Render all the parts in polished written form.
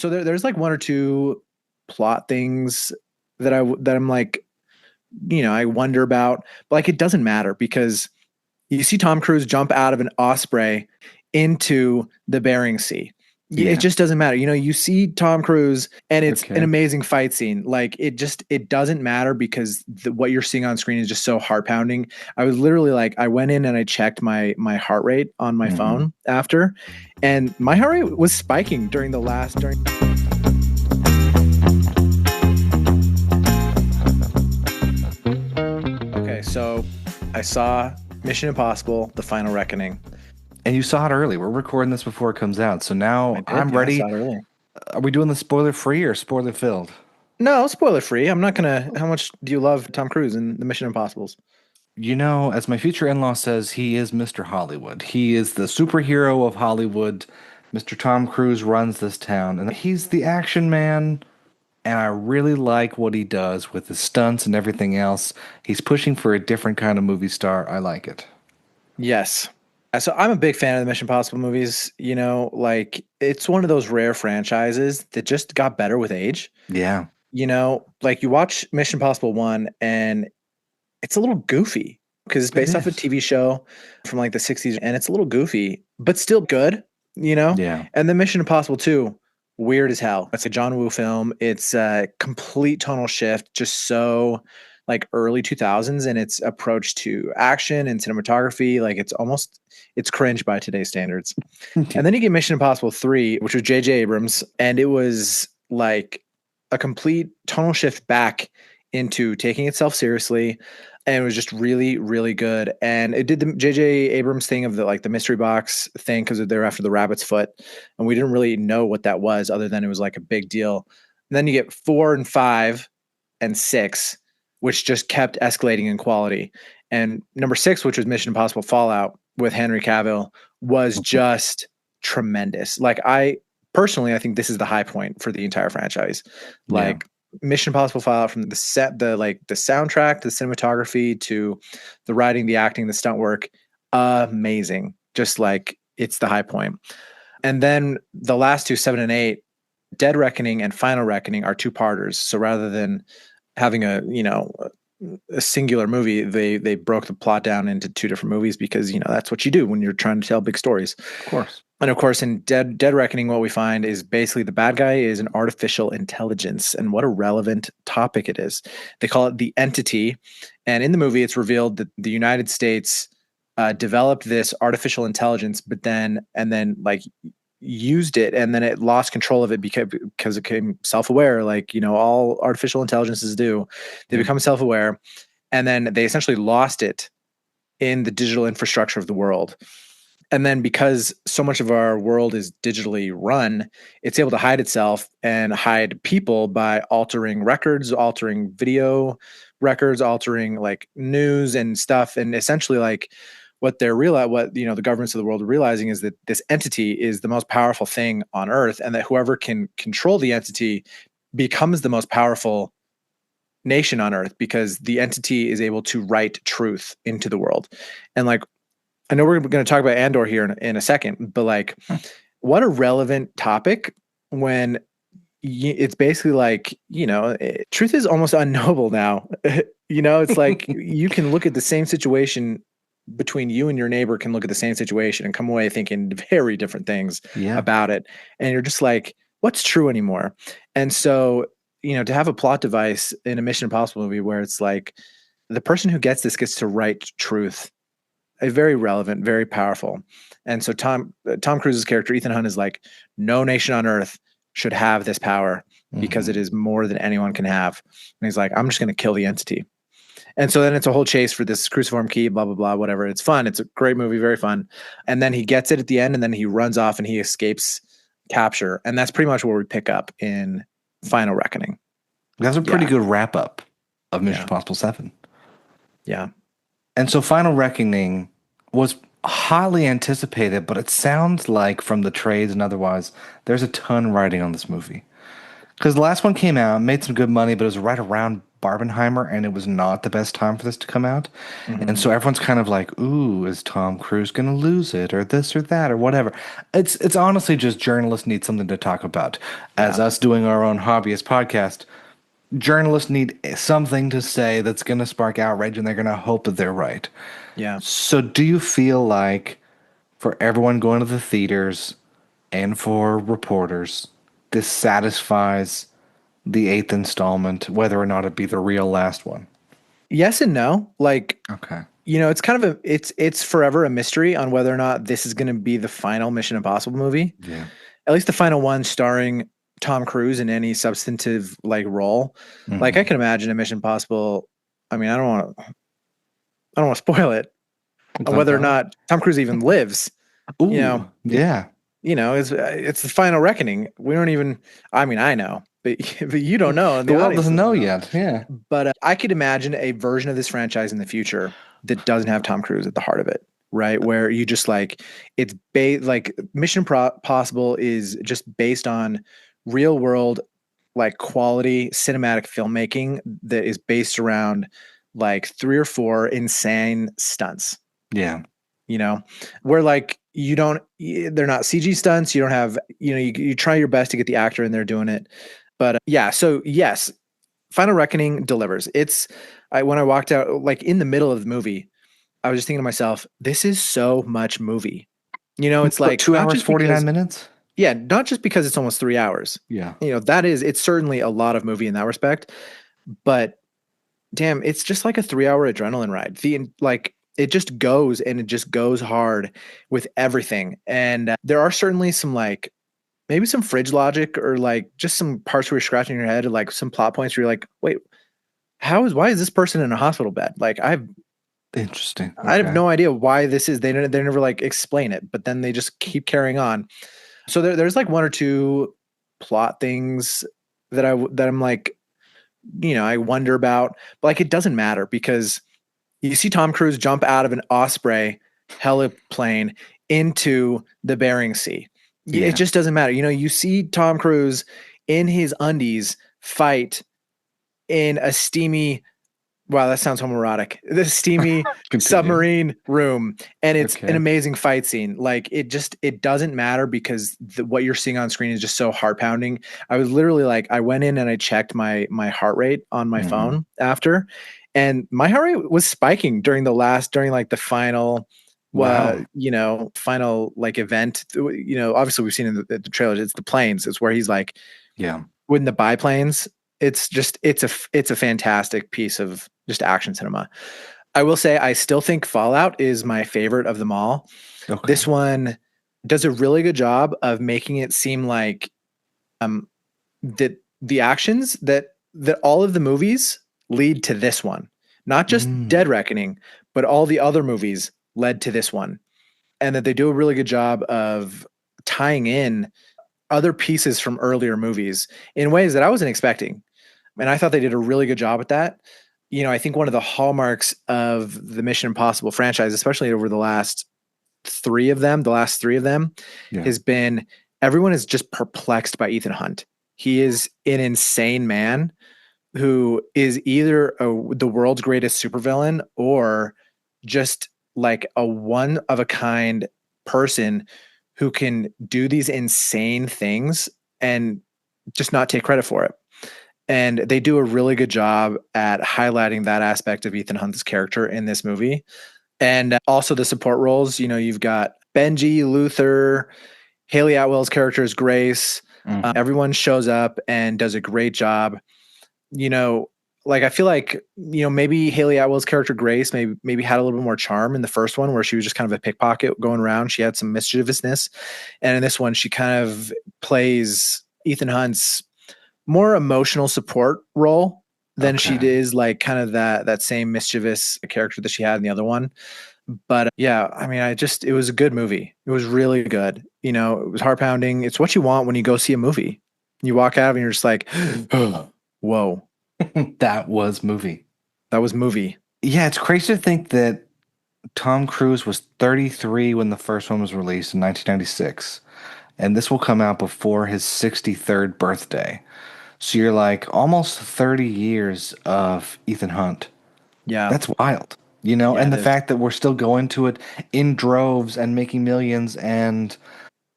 So there's like one or two plot things that I'm like, I wonder about, but like it doesn't matter because you see Tom Cruise jump out of an Osprey into the Bering Sea. It Yeah. just doesn't matter. You see Tom Cruise and it's an Okay. amazing fight scene. Like it doesn't matter because what you're seeing on screen is just so heart pounding. I was literally like, I went in and I checked my heart rate on my Hmm. phone after, and my heart rate was spiking during. Okay, so I saw Mission Impossible: The Final Reckoning. And you saw it early. We're recording this before it comes out. So I now did, I'm yeah, I saw ready. it early. Are we doing the spoiler free or spoiler filled? No, spoiler free. I'm not gonna. How much do you love Tom Cruise in the Mission Impossibles? As my future in-law says, he is Mr. Hollywood. He is the superhero of Hollywood. Mr. Tom Cruise runs this town, and he's the action man. And I really like what he does with his stunts and everything else. He's pushing for a different kind of movie star. I like it. Yes. So I'm a big fan of the Mission Impossible movies. Like it's one of those rare franchises that just got better with age. Yeah, Like you watch Mission Impossible 1 and it's a little goofy because it's it based off a is. TV show from like the 60s and it's a little goofy, but still good, you know? Yeah. And then Mission Impossible 2, weird as hell. It's a John Woo film. It's a complete tonal shift, just so like early 2000s and its approach to action and cinematography. Like it's cringe by today's standards. And then you get Mission Impossible 3, which was J.J. Abrams, and it was like a complete tonal shift back into taking itself seriously. And it was just really, really good. And it did the J.J. Abrams thing of the mystery box thing because they're after the rabbit's foot, and we didn't really know what that was other than it was like a big deal. And then you get 4 and 5 and 6, which just kept escalating in quality. And number 6, which was Mission Impossible Fallout with Henry Cavill, was just tremendous. Like I think this is the high point for the entire franchise. Yeah. Like Mission Impossible Fallout, from the set, the soundtrack, the cinematography to the writing, the acting, the stunt work, amazing. Just like it's the high point. And then the last two, 7 and 8, Dead Reckoning and Final Reckoning, are two parters. So rather than having a singular movie, they broke the plot down into two different movies because that's what you do when you're trying to tell big stories. Of course. And of course, in Dead Reckoning, what we find is basically the bad guy is an artificial intelligence, and what a relevant topic it is. They call it the entity, and in the movie, it's revealed that the United States developed this artificial intelligence, but then like used it, and then it lost control of it because it became self-aware, like all artificial intelligences do. They Yeah. become self-aware, and then they essentially lost it in the digital infrastructure of the world. And then because so much of our world is digitally run, it's able to hide itself and hide people by altering records, altering video records, altering like news and stuff. And essentially like what the governments of the world are realizing is that this entity is the most powerful thing on earth, and that whoever can control the entity becomes the most powerful nation on earth because the entity is able to write truth into the world. And like, I know we're going to talk about Andor here in a second, but like, what a relevant topic when it's basically like, truth is almost unknowable now. It's like you can look at the same situation between you and your neighbor, can look at the same situation and come away thinking very different things Yeah. about it. And you're just like, what's true anymore? And so, to have a plot device in a Mission Impossible movie where it's like the person who gets this gets to write truth, very relevant, very powerful. And so Tom Cruise's character, Ethan Hunt, is like, no nation on earth should have this power because it is more than anyone can have. And he's like, I'm just going to kill the entity. And so then it's a whole chase for this cruciform key, blah, blah, blah, whatever. It's fun. It's a great movie, very fun. And then he gets it at the end, and then he runs off and he escapes capture. And that's pretty much where we pick up in Final Reckoning. That's a pretty Yeah. good wrap up of Mission Yeah. Impossible 7. Yeah. And so Final Reckoning was highly anticipated, but it sounds like from the trades and otherwise, there's a ton riding on this movie. Because the last one came out, made some good money, but it was right around Barbenheimer, and it was not the best time for this to come out. And Hmm. so everyone's kind of like, "Ooh, is Tom Cruise going to lose it, or this or that, or whatever?" It's honestly just journalists need something to talk about. As Yeah. us doing our own hobbyist podcast, journalists need something to say that's going to spark outrage, and they're going to hope that they're right. Yeah. So, do you feel like for everyone going to the theaters and for reporters, this satisfies the eighth installment, whether or not it be the real last one? Yes and no. Like, Okay. it's kind of it's forever a mystery on whether or not this is going to be the final Mission Impossible movie. Yeah. At least the final one starring Tom Cruise in any substantive like role. Like I Hmm. can imagine a Mission Impossible. I mean, I don't want to spoil it on No, whether or go. not Tom Cruise even lives. You know, Ooh, yeah. it's the final reckoning. We don't even. I mean, I know, but but you don't know, and The the world audience doesn't doesn't know know. yet. Yeah. But I could imagine a version of this franchise in the future that doesn't have Tom Cruise at the heart of it, right? Where you just like like Possible is just based on real world like quality cinematic filmmaking that is based around like three or four insane stunts, Yeah. you know, where like they're not CG stunts. You don't have, you try your best to get the actor in there doing it. But yeah, so yes, Final Reckoning delivers. When I walked out, like in the middle of the movie, I was just thinking to myself, this is so much movie. It's What, like 2 hours, 49 minutes? yeah, not just because it's almost 3 hours. Yeah. It's certainly a lot of movie in that respect, but damn, it's just like a 3 hour adrenaline ride. It just goes and it just goes hard with everything. And there are certainly some like maybe some fridge logic or like just some parts where you're scratching your head, or like some plot points where you're like, wait, why is this person in a hospital bed? Like Interesting. I have Okay. no idea why this is. They never like explain it, but then they just keep carrying on. So there's like one or two plot things that I'm like, I wonder about, but like it doesn't matter because you see Tom Cruise jump out of an Osprey heliplane into the Bering Sea. It Yeah. just doesn't matter. You see Tom Cruise in his undies fight in a steamy, wow, that sounds homoerotic. The steamy Continue. submarine room, and it's an Okay. amazing fight scene. Like it doesn't matter because what you're seeing on screen is just so heart pounding. I was literally like, I went in and I checked my heart rate on my Hmm. phone after, and my heart rate was spiking during like the final. Wow. Final like event. Obviously we've seen in the trailers. It's the planes. It's where he's like Yeah. with the biplanes. It's a fantastic piece of just action cinema. I will say I still think Fallout is my favorite of them all. Okay. This one does a really good job of making it seem like um that the actions that all of the movies lead to this one. Not just Dead Mm. Reckoning, but all the other movies led to this one. And that they do a really good job of tying in other pieces from earlier movies in ways that I wasn't expecting. And I thought they did a really good job at that. I think one of the hallmarks of the Mission Impossible franchise, especially over the last three of them, Yeah. has been everyone is just perplexed by Ethan Hunt. He is an insane man who is either the world's greatest supervillain or just like a one of a kind person who can do these insane things and just not take credit for it. And they do a really good job at highlighting that aspect of Ethan Hunt's character in this movie. And also the support roles, you've got Benji, Luther, Haley Atwell's character is Grace. Hmm. Everyone shows up and does a great job. You know, like I feel like, maybe Haley Atwell's character Grace maybe had a little bit more charm in the first one where she was just kind of a pickpocket going around. She had some mischievousness. And in this one, she kind of plays Ethan Hunt's more emotional support role than she Okay. is like kind of that same mischievous character that she had in the other one. But yeah, I mean, it was a good movie. It was really good. It was heart pounding. It's what you want when you go see a movie. You walk out and you're just like, whoa, That was movie. that was movie. Yeah, it's crazy to think that Tom Cruise was 33 when the first one was released in 1996, and this will come out before his 63rd birthday. So you're like almost 30 years of Ethan Hunt. Yeah. That's wild, you know? Yeah, And it the is. fact that we're still going to it in droves and making millions, and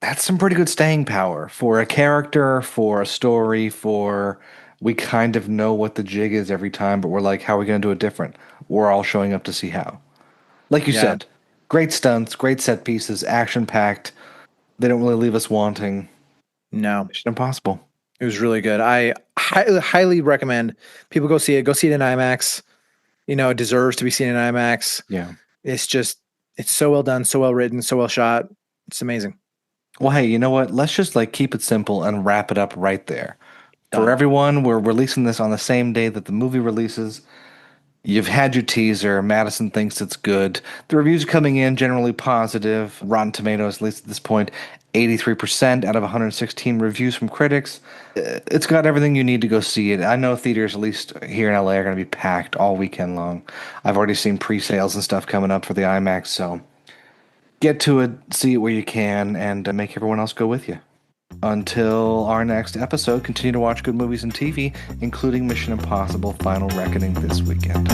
that's some pretty good staying power for a character, for a story, for we kind of know what the jig is every time, but we're like, how are we going to do it different? We're all showing up to see how. Like you Yeah. said, great stunts, great set pieces, action packed. They don't really leave us wanting. No, Mission Impossible. it was really good. I highly recommend people go see it. Go see it in IMAX. It deserves to be seen in IMAX. Yeah. It's just, it's so well done, so well written, so well shot. It's amazing. Well, hey, you know what? Let's just like keep it simple and wrap it up right there. For Done. everyone, we're releasing this on the same day that the movie releases. You've had your teaser. Madison thinks it's good. The reviews are coming in generally positive. Rotten Tomatoes, at least at this point, 83% out of 116 reviews from critics. It's got everything you need to go see it. I know theaters, at least here in LA, are going to be packed all weekend long. I've already seen pre-sales and stuff coming up for the IMAX, so get to it, see it where you can, and make everyone else go with you. Until our next episode, continue to watch good movies and TV, including Mission Impossible Final Reckoning this weekend.